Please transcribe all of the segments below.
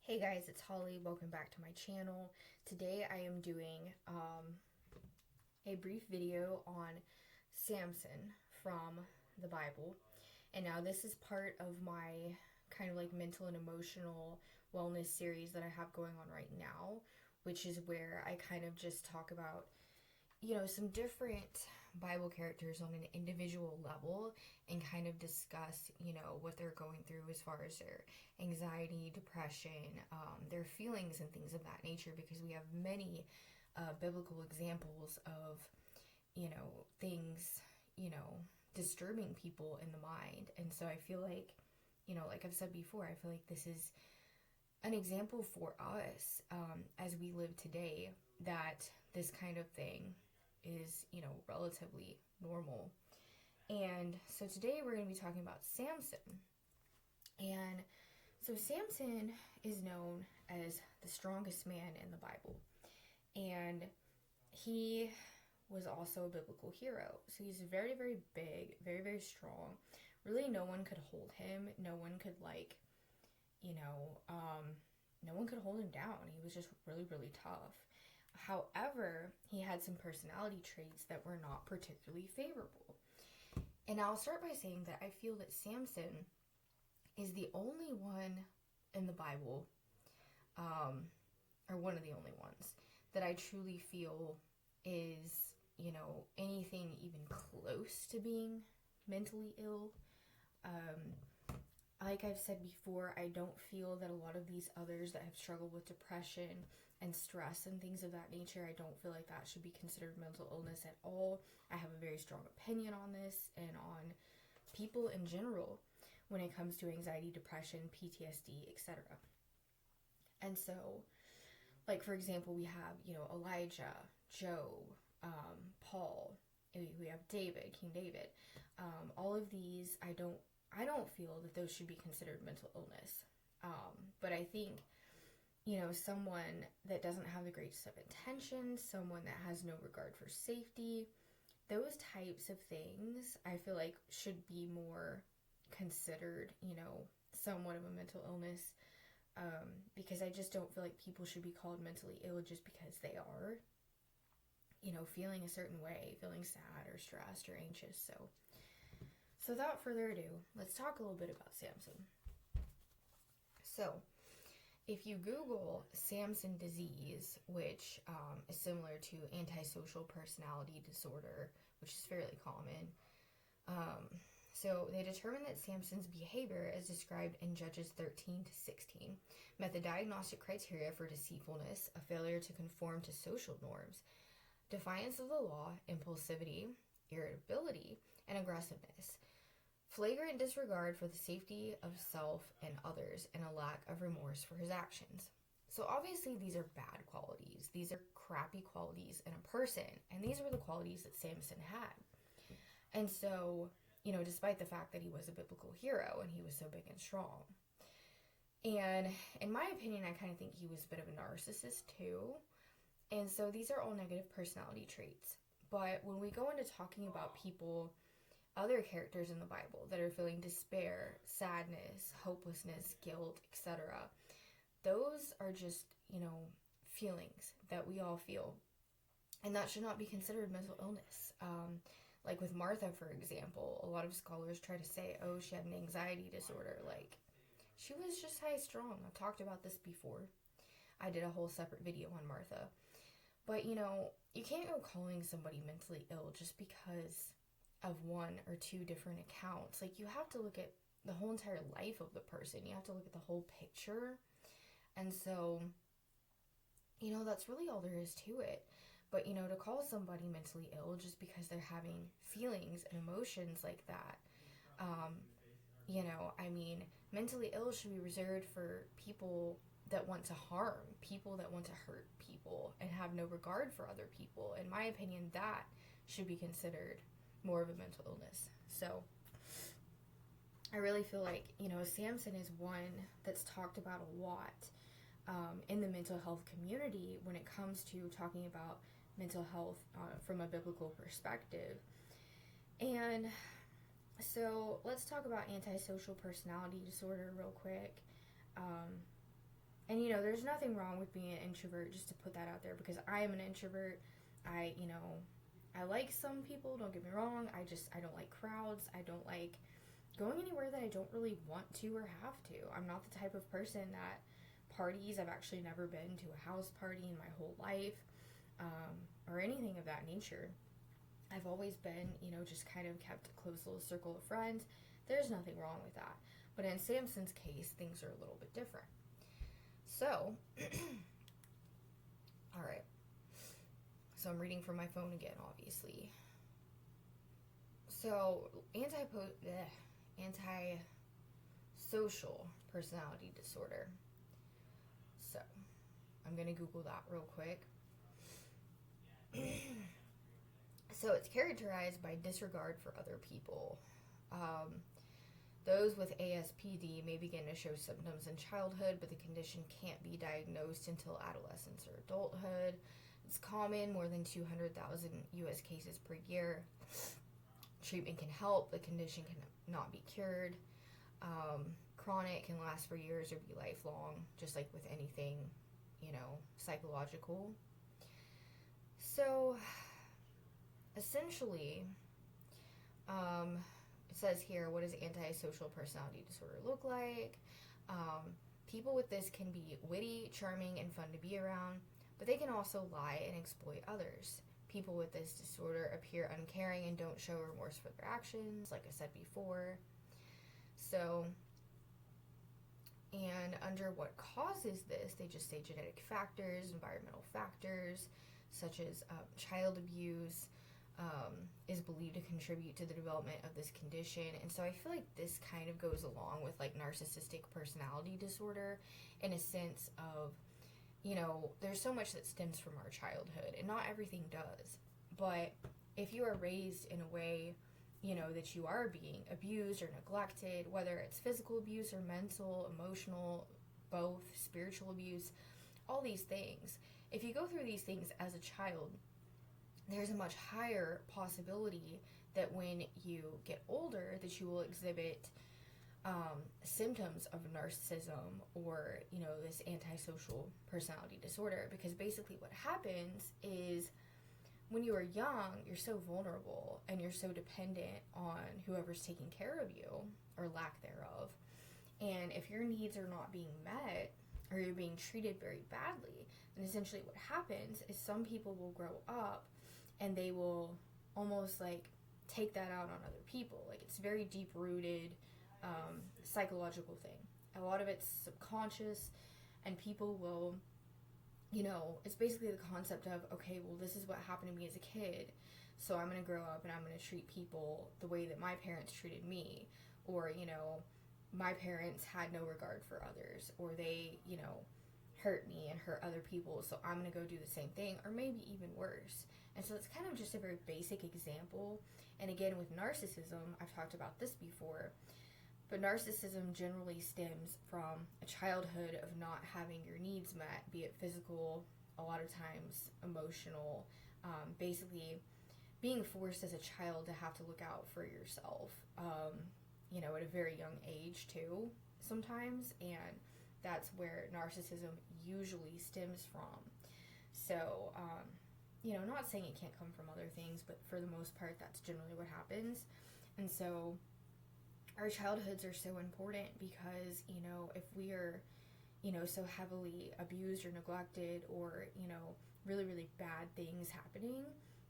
Hey guys, it's Holly. Welcome back to my channel. Today I am doing a brief video on Samson from the Bible. And now this is part of my kind of like mental and emotional wellness series that I have going on right now, which is where I kind of just talk about, some different Bible characters on an individual level and kind of discuss, what they're going through as far as their anxiety, depression, their feelings, and things of that nature, because we have many biblical examples of, things, disturbing people in the mind. And so I feel like, like I've said before, I feel like this is an example for us as we live today, that this kind of thing is, relatively normal. And so today we're going to be talking about Samson. And so Samson is known as the strongest man in the Bible. And he was also a biblical hero. So he's very, very big, very, very strong. Really, no one could hold him. No one could, no one could hold him down. He was just really, really tough. However, he had some personality traits that were not particularly favorable. And I'll start by saying that I feel that Samson is the only one in the Bible, or one of the only ones, that I truly feel is, anything even close to being mentally ill. Like I've said before, I don't feel that a lot of these others that have struggled with depression and stress and things of that nature, I don't feel like that should be considered mental illness at all. I have a very strong opinion on this and on people in general when it comes to anxiety, depression, PTSD, etc. And so, like for example, we have, Elijah, Job, Paul, we have David, King David. All of these, I don't feel that those should be considered mental illness. But I think, someone that doesn't have the greatest of intentions, someone that has no regard for safety, those types of things, I feel like should be more considered, somewhat of a mental illness. Because I just don't feel like people should be called mentally ill just because they are, feeling a certain way, feeling sad or stressed or anxious. So without further ado, let's talk a little bit about Samson. So, if you Google Samson Disease, which is similar to antisocial personality disorder, which is fairly common, so they determined that Samson's behavior, as described in Judges 13 to 16, met the diagnostic criteria for deceitfulness, a failure to conform to social norms, defiance of the law, impulsivity, irritability, and aggressiveness, flagrant disregard for the safety of self and others, and a lack of remorse for his actions. So obviously these are bad qualities. These are crappy qualities in a person, and these were the qualities that Samson had. And so, despite the fact that he was a biblical hero and he was so big and strong. And in my opinion, I kind of think he was a bit of a narcissist too. And so these are all negative personality traits. But when we go into talking about people, other characters in the Bible that are feeling despair, sadness, hopelessness, guilt, etc., those are just, feelings that we all feel. And that should not be considered mental illness. Like with Martha, for example, a lot of scholars try to say, oh, she had an anxiety disorder. Like, she was just high strung. I've talked about this before. I did a whole separate video on Martha. But, you can't go calling somebody mentally ill just because of one or two different accounts. Like, you have to look at the whole entire life of the person. You have to look at the whole picture. And so, that's really all there is to it. But, to call somebody mentally ill just because they're having feelings and emotions like that, mentally ill should be reserved for people that want to harm, people that want to hurt people and have no regard for other people. In my opinion, that should be considered more of a mental illness. So I really feel like, Samson is one that's talked about a lot in the mental health community when it comes to talking about mental health from a biblical perspective. And so let's talk about antisocial personality disorder real quick. And, you know, there's nothing wrong with being an introvert, just to put that out there, because I am an introvert. I like some people, don't get me wrong. I don't like crowds. I don't like going anywhere that I don't really want to or have to. I'm not the type of person that parties. I've actually never been to a house party in my whole life, or anything of that nature. I've always been, you know, just kind of kept a close little circle of friends. There's nothing wrong with that. But in Samson's case, things are a little bit different. So, alright. So I'm reading from my phone again, obviously. So, antisocial personality disorder. So, I'm going to Google that real quick. So, it's characterized by disregard for other people. Those with ASPD may begin to show symptoms in childhood, but the condition can't be diagnosed until adolescence or adulthood. It's common, more than 200,000 U.S. cases per year. Treatment can help. The condition can not be cured. Chronic can last for years or be lifelong, just like with anything, you know, psychological. So, essentially, it says here, what does antisocial personality disorder look like? People with this can be witty, charming, and fun to be around, but they can also lie and exploit others. People with this disorder appear uncaring and don't show remorse for their actions, like I said before. So, and under what causes this, they just say genetic factors, environmental factors, such as child abuse, is believed to contribute to the development of this condition. And so I feel like this kind of goes along with like narcissistic personality disorder, in a sense of, you know, there's so much that stems from our childhood, and not everything does. But if you are raised in a way, you know, that you are being abused or neglected, whether it's physical abuse or mental, emotional, both, spiritual abuse, all these things, if you go through these things as a child, there's a much higher possibility that when you get older that you will exhibit symptoms of narcissism or, you know, this antisocial personality disorder. Because basically what happens is when you are young, you're so vulnerable and you're so dependent on whoever's taking care of you, or lack thereof. And if your needs are not being met, or you're being treated very badly, then essentially what happens is some people will grow up and they will almost like take that out on other people. Like, it's very deep rooted psychological thing. A lot of it's subconscious, and people will, you know, it's basically the concept of, okay, well, this is what happened to me as a kid, so I'm going to grow up and I'm going to treat people the way that my parents treated me. Or, you know, my parents had no regard for others, or they, you know, hurt me and hurt other people, so I'm going to go do the same thing, or maybe even worse. And so it's kind of just a very basic example. And again, with narcissism, I've talked about this before, but narcissism generally stems from a childhood of not having your needs met, be it physical, a lot of times emotional, basically being forced as a child to have to look out for yourself, you know, at a very young age too, sometimes. And that's where narcissism usually stems from. So, you know, not saying it can't come from other things, but for the most part, that's generally what happens. And so our childhoods are so important because, you know, if we are, you know, so heavily abused or neglected, or, you know, really, really bad things happening,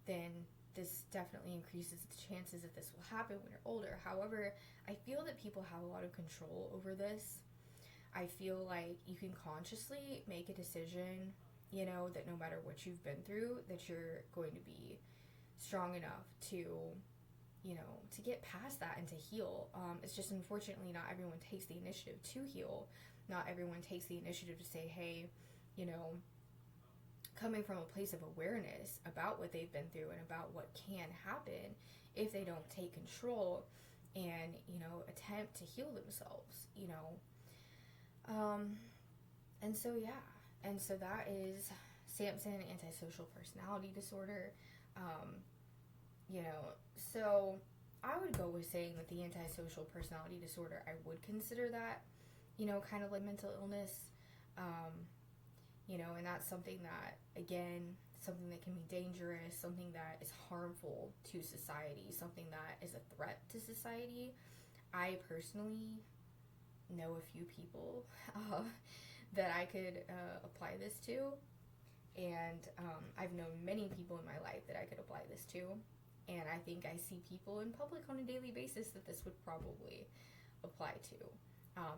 then this definitely increases the chances that this will happen when you're older. However, I feel that people have a lot of control over this. I feel like you can consciously make a decision, you know, that no matter what you've been through, that you're going to be strong enough to, you know, to get past that and to heal. It's just, unfortunately, not everyone takes the initiative to heal. Not everyone takes the initiative to say, hey, you know, coming from a place of awareness about what they've been through and about what can happen if they don't take control and, you know, attempt to heal themselves, you know. And so, yeah. And so that is Samson antisocial personality disorder. You know, so I would go with saying that the antisocial personality disorder, I would consider that, you know, kind of like mental illness. You know, and that's something that, again, something that can be dangerous, something that is harmful to society, something that is a threat to society. I personally know a few people that I could apply this to, and I've known many people in my life that I could apply this to, and I think I see people in public on a daily basis that this would probably apply to.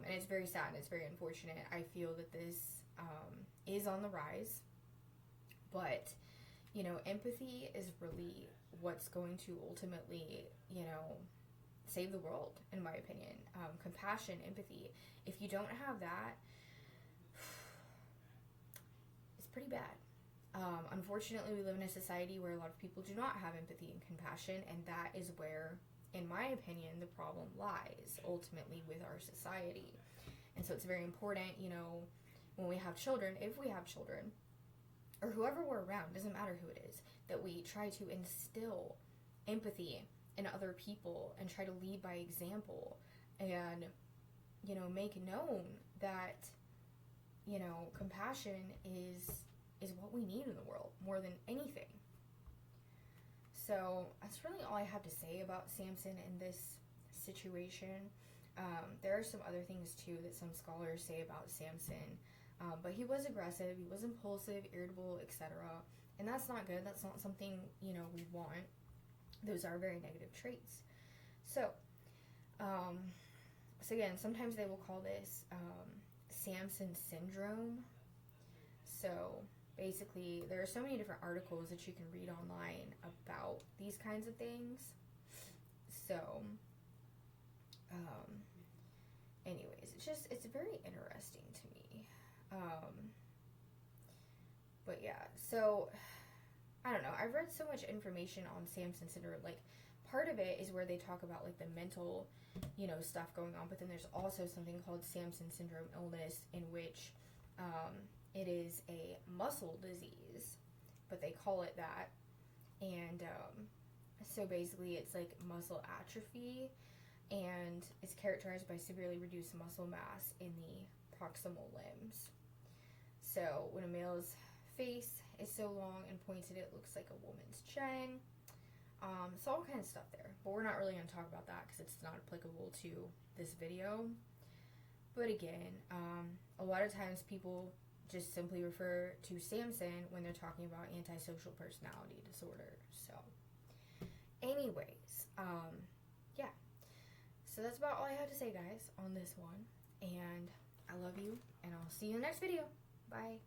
And it's very sad and it's very unfortunate. I feel that this is on the rise, but, you know, empathy is really what's going to ultimately, you know, save the world, in my opinion. Compassion, empathy. If you don't have that, it's pretty bad. Unfortunately, we live in a society where a lot of people do not have empathy and compassion, and that is where, in my opinion, the problem lies, ultimately, with our society. And so it's very important, you know, when we have children, if we have children, or whoever we're around, doesn't matter who it is, that we try to instill empathy in other people and try to lead by example and, you know, make known that, you know, compassion is what we need in the world more than anything. So that's really all I have to say about Samson in this situation. There are some other things too that some scholars say about Samson, but he was aggressive, he was impulsive, irritable, etc. And that's not good. That's not something, you know, we want. Those are very negative traits. So again, sometimes they will call this Samson Syndrome. So basically, there are so many different articles that you can read online about these kinds of things. So, anyways, it's very interesting to me. But yeah, so, I don't know, I've read so much information on Samson Syndrome. Like, part of it is where they talk about, like, the mental, you know, stuff going on, but then there's also something called Samson Syndrome illness, in which, it is a muscle disease, but they call it that. And so basically it's like muscle atrophy, and it's characterized by severely reduced muscle mass in the proximal limbs. So when a male's face is so long and pointed, it looks like a woman's chin. So all kinds of stuff there, but we're not really going to talk about that because it's not applicable to this video. But again, a lot of times people just simply refer to Samson when they're talking about antisocial personality disorder. So anyways, yeah. So that's about all I have to say, guys, on this one. And I love you, and I'll see you in the next video. Bye.